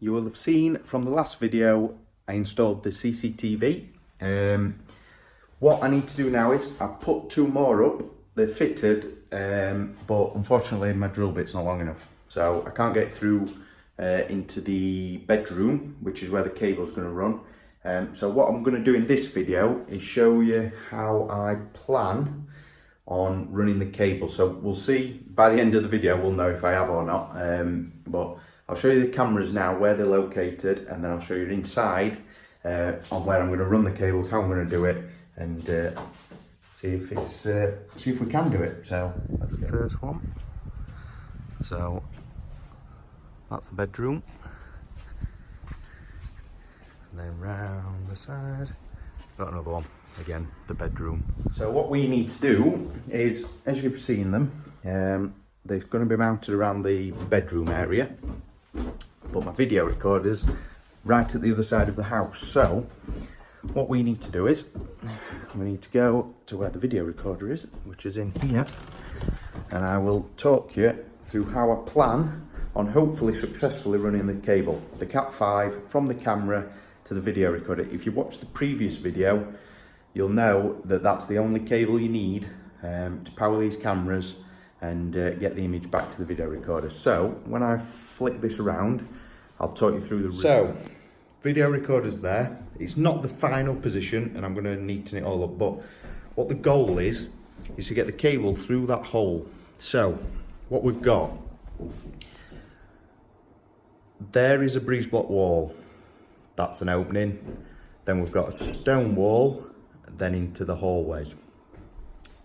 you will have seen from the last video I installed the CCTV. What I need to do now is I've put two more up. They're fitted, but unfortunately my drill bit's not long enough, so I can't get through into the bedroom, which is where the cable's going to run. So what I'm going to do in this video is show you how I plan on running the cable. So we'll see by the end of the video, we'll know if I have or not, but I'll show you the cameras now, where they're located, and then I'll show you inside on where I'm going to run the cables, how I'm going to do it, and see if we can do it. So that's the first one. So that's the bedroom, and then round the side got another one, again the bedroom. So what we need to do is, as you've seen them, they're going to be mounted around the bedroom area, but my video recorder's right at the other side of the house. So what we need to do is we need to go to where the video recorder is, which is in here, and I will talk you through how I plan on hopefully successfully running the cable, the CAT5, from the camera to the video recorder. If you watched the previous video, you'll know that that's the only cable you need to power these cameras and get the image back to the video recorder. So when I flick this around, I'll talk you through the route. So video recorder's there. It's not the final position, and I'm going to neaten it all up, but what the goal is to get the cable through that hole. So what we've got, there is a breeze block wall, that's an opening. Then we've got a stone wall, then into the hallway.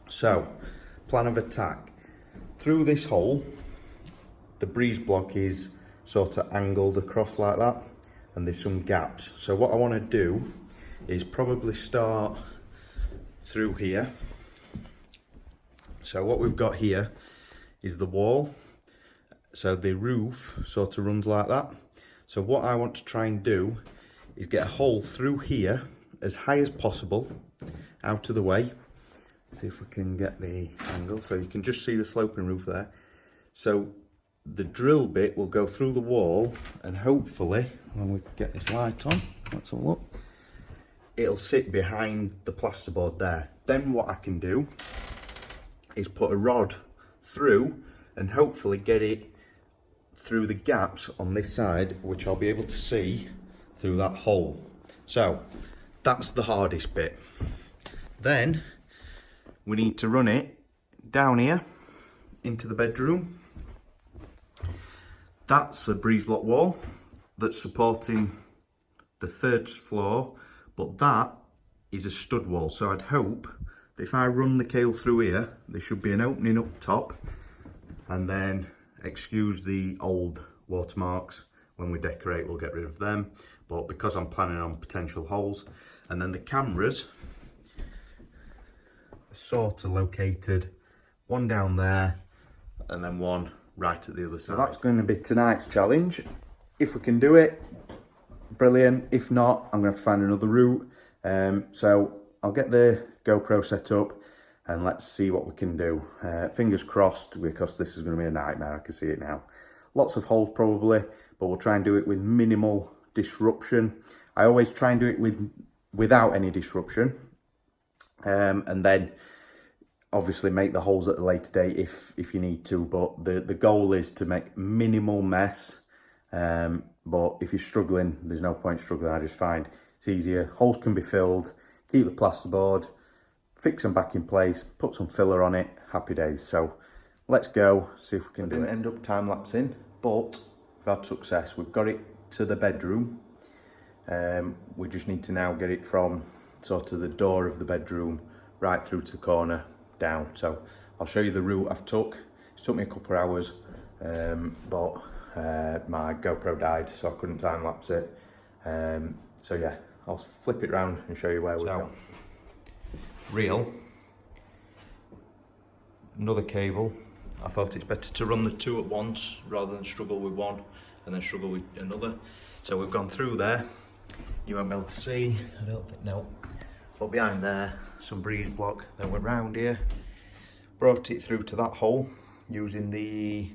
So plan of attack, through this hole, the breeze block is sort of angled across like that, and there's some gaps. So what I want to do is probably start through here. So what we've got here is the wall. So the roof sort of runs like that. So what I want to try and do is get a hole through here as high as possible, out of the way. See if we can get the angle, so you can just see the sloping roof there. So the drill bit will go through the wall, and hopefully when we get this light on, let's have a look, it'll sit behind the plasterboard there. Then what I can do is put a rod through and hopefully get it through the gaps on this side, which I'll be able to see through that hole. So that's the hardest bit. Then we need to run it down here into the bedroom. That's the breeze block wall that's supporting the third floor, but that is a stud wall. So I'd hope that if I run the cable through here, there should be an opening up top, and then, excuse the old watermarks, when we decorate we'll get rid of them, but because I'm planning on potential holes. And then the cameras are sort of located, one down there and then one right at the other side. So that's going to be tonight's challenge. If we can do it, brilliant. If not, I'm going to have to find another route. So I'll get the GoPro set up and let's see what we can do. Fingers crossed, because this is going to be a nightmare. I can see it now. Lots of holes probably, but we'll try and do it with minimal disruption. I always try and do it without any disruption, and then obviously make the holes at a later date if you need to. But the goal is to make minimal mess. But if you're struggling, there's no point struggling. I just find it's easier. Holes can be filled. Keep the plasterboard, fix them back in place, put some filler on it, happy days. So let's go, see if we can do it. End up time lapsing, but we've had success. We've got it to the bedroom. We just need to now get it from sort of the door of the bedroom right through to the corner down. So I'll show you the route I've took. It took me a couple of hours, but my GoPro died, so I couldn't time lapse it. So yeah, I'll flip it round and show you where we're going. Reel, another cable. I thought it's better to run the two at once rather than struggle with one and then struggle with another. So we've gone through there. You won't be able to see, I don't think, no. But behind there, some breeze block. Then we're round here, brought it through to that hole using the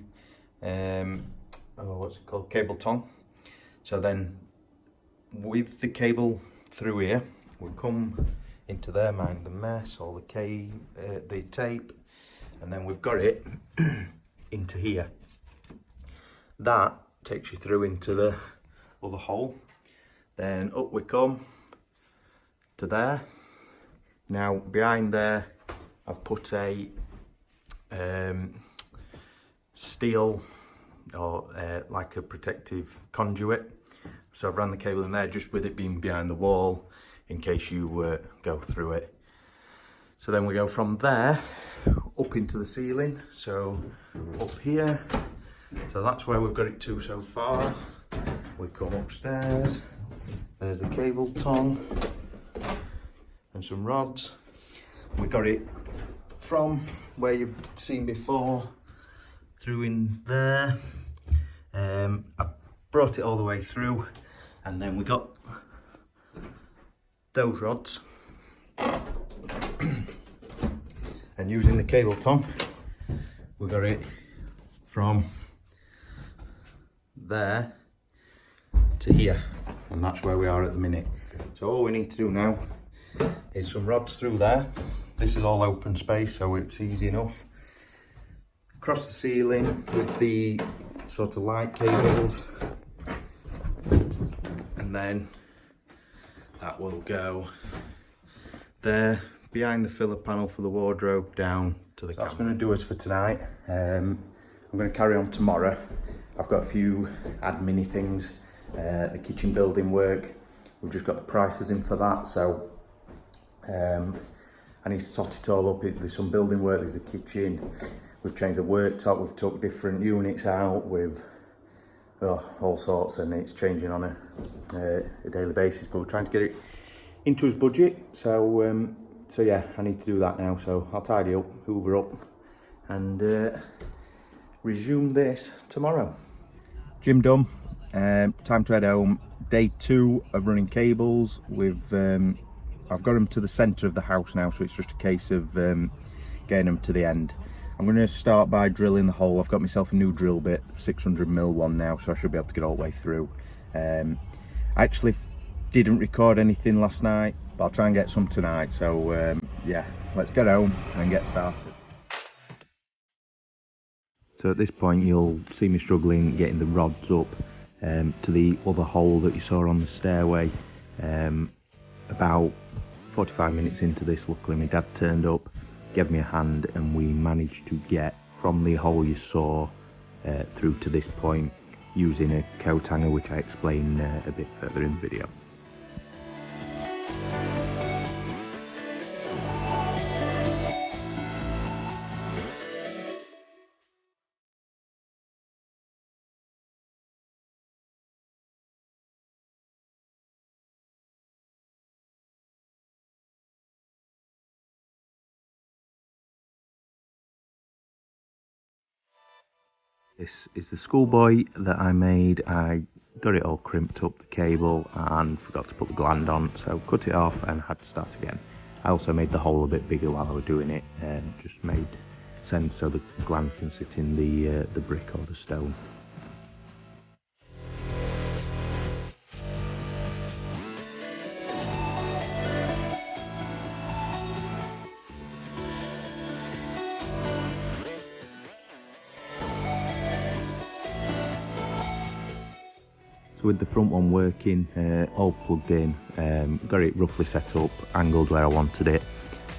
what's it called, cable tongue. So then with the cable through here, we come into there, mind the mess, all the tape, and then we've got it into here. That takes you through into the other hole. Then up we come to there. Now behind there, I've put a steel or like a protective conduit. So I've run the cable in there just with it being behind the wall in case you go through it. So then we go from there up into the ceiling. So up here, so that's where we've got it to so far. We come upstairs, there's the cable tongue and some rods. We got it from where you've seen before through in there. I brought it all the way through, and then we got those rods. And using the cable tongue, we got it from there to here, and that's where we are at the minute. So all we need to do now is some rods through there. This is all open space, so it's easy enough. Across the ceiling with the sort of light cables, and then that will go there behind the filler panel for the wardrobe down to the camera. That's going to do us for tonight. I'm going to carry on tomorrow. I've got a few admin things, the kitchen building work. We've just got the prices in for that, so I need to sort it all up. There's some building work, there's the kitchen. We've changed the worktop, we've took different units out, with all sorts, and it's changing on a daily basis, but we're trying to get it into his budget. So yeah, I need to do that now. So I'll tidy up, hoover up, and resume this tomorrow. Gym done, time to head home. Day 2 of running cables. I've got them to the centre of the house now, so it's just a case of getting them to the end. I'm going to start by drilling the hole. I've got myself a new drill bit, 600mm one now, so I should be able to get all the way through. I actually didn't record anything last night, but I'll try and get some tonight. So yeah, let's get home and get started. So at this point you'll see me struggling getting the rods up to the other hole that you saw on the stairway. About 45 minutes into this, luckily my dad turned up, gave me a hand, and we managed to get from the hole you saw through to this point using a coat hanger, which I explain a bit further in the video. This is the schoolboy that I made. I got it all crimped up, the cable, and forgot to put the gland on, so cut it off and had to start again. I also made the hole a bit bigger while I was doing it, and just made sense so the gland can sit in the brick or the stone. So with the front one working, all plugged in, got it roughly set up, angled where I wanted it.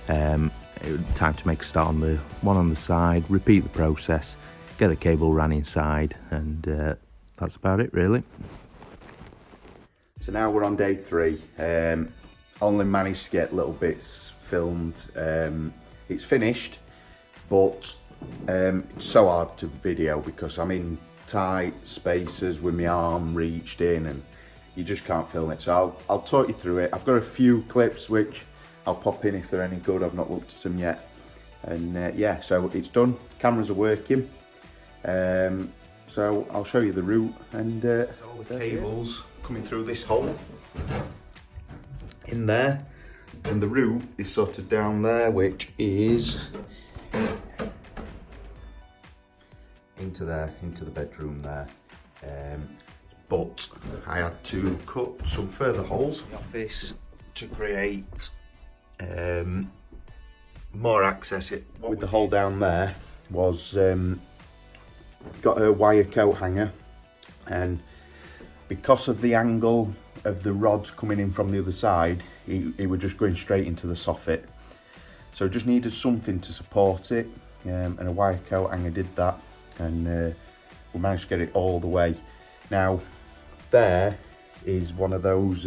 It was time to make a start on the one on the side, repeat the process, get the cable ran inside, and that's about it really. So now we're on day 3. Only managed to get little bits filmed. It's finished, but it's so hard to video because I'm in tight spaces with my arm reached in, and you just can't film it. So I'll talk you through it. I've got a few clips which I'll pop in if they're any good. I've not looked at them yet, and yeah, so it's done. Cameras are working, so I'll show you the route and all the cables coming through this hole in there, and the route is sort of down there, which is into there, into the bedroom there. but I had to cut some further holes in the office to create more access. With the hole down there was got a wire coat hanger, and because of the angle of the rods coming in from the other side, it was just going straight into the soffit. So just needed something to support it, and a wire coat hanger did that, and we managed to get it all the way. Now there is one of those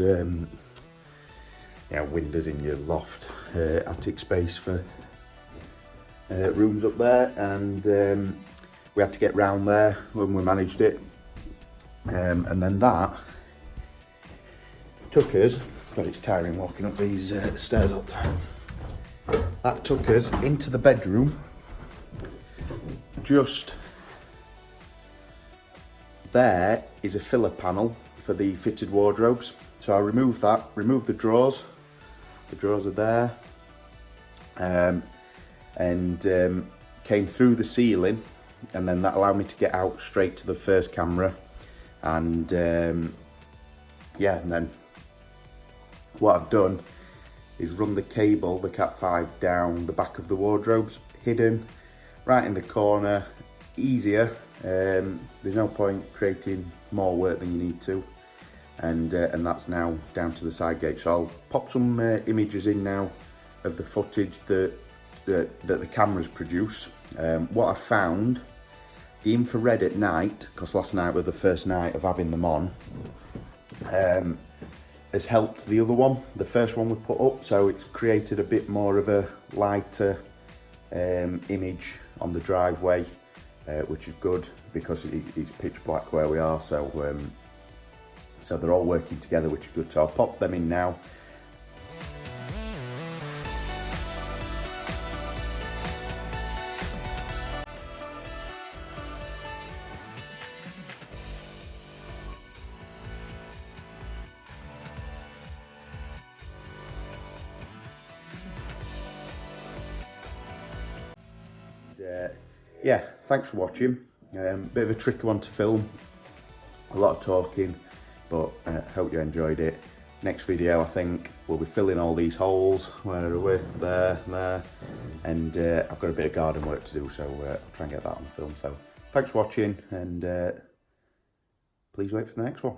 windows in your loft, attic space for rooms up there, and we had to get round there when we managed it, and then that took us, God, it's tiring walking up these stairs all the time. That took us into the bedroom. Just there is a filler panel for the fitted wardrobes. So I removed that, removed the drawers. The drawers are there. And came through the ceiling, and then that allowed me to get out straight to the first camera. And yeah, and then what I've done is run the cable, the CAT5, down the back of the wardrobes, hidden right in the corner, easier. There's no point creating more work than you need to, and that's now down to the side gate. So I'll pop some images in now of the footage that the cameras produce. What I found, the infrared at night, because last night was the first night of having them on, has helped the other one, the first one we put up, so it's created a bit more of a lighter image on the driveway, which is good because it's pitch black where we are, so so they're all working together, which is good. So I'll pop them in now. Yeah, thanks for watching. Bit of a tricky one to film, a lot of talking, but hope you enjoyed it. Next video, I think we'll be filling all these holes. Where are we? There, and I've got a bit of garden work to do, so I'll try and get that on film. So thanks for watching, and please wait for the next one.